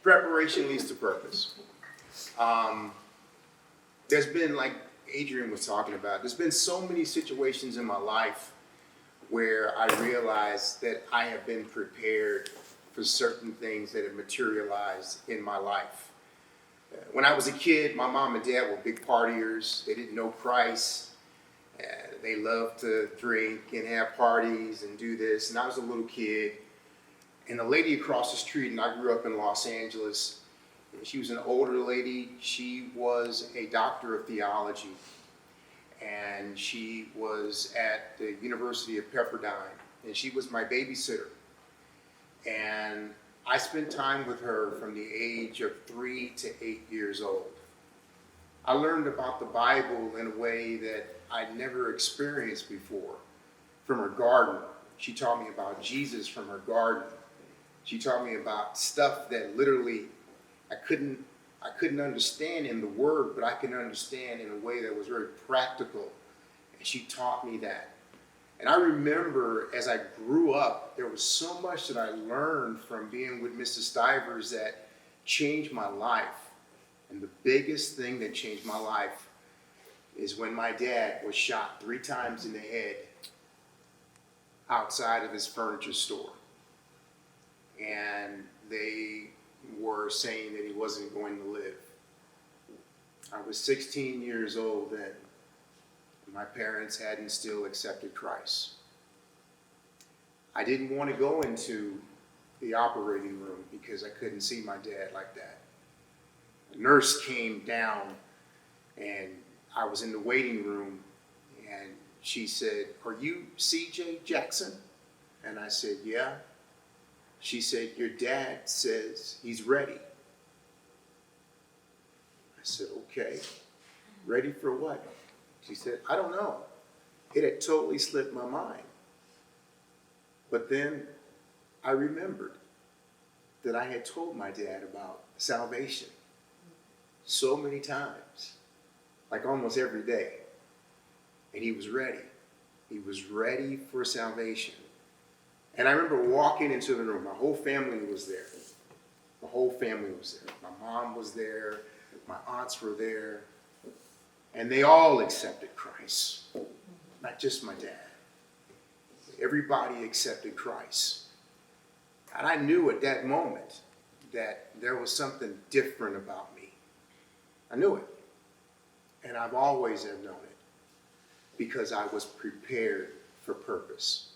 Preparation leads to purpose. There's been, like Adrian was talking about, there's been so many situations in my life where I realized that I have been prepared for certain things that have materialized in my life. When I was a kid, my mom and dad were big partiers. They didn't know Christ. They loved to drink and have parties and do this. And I was a little kid. And the lady across the street, and I grew up in Los Angeles, she was an older lady. She was a doctor of theology. And she was at the University of Pepperdine. And she was my babysitter. And I spent time with her from the age of 3 to 8 years old. I learned about the Bible in a way that I'd never experienced before from her garden. She taught me about Jesus from her garden. She taught me about stuff that literally I couldn't understand in the Word, but I can understand in a way that was very practical. And she taught me that. And I remember as I grew up, there was so much that I learned from being with Mrs. Stivers that changed my life. And the biggest thing that changed my life is when my dad was shot 3 times in the head outside of his furniture store. And they were saying that he wasn't going to live. I was 16 years old then. My parents hadn't still accepted Christ. I didn't want to go into the operating room because I couldn't see my dad like that. A nurse came down and I was in the waiting room and she said, "Are you C.J. Jackson?" And I said, "Yeah." She said, "Your dad says he's ready." I said, "Okay. Ready for what?" She said, "I don't know." It had totally slipped my mind. But then I remembered that I had told my dad about salvation so many times, like almost every day. And he was ready. He was ready for salvation. And I remember walking into the room. My whole family was there. The whole family was there. My mom was there. My aunts were there. And they all accepted Christ. Not just my dad. Everybody accepted Christ. And I knew at that moment that there was something different about me. I knew it. And I've always have known it because I was prepared for purpose.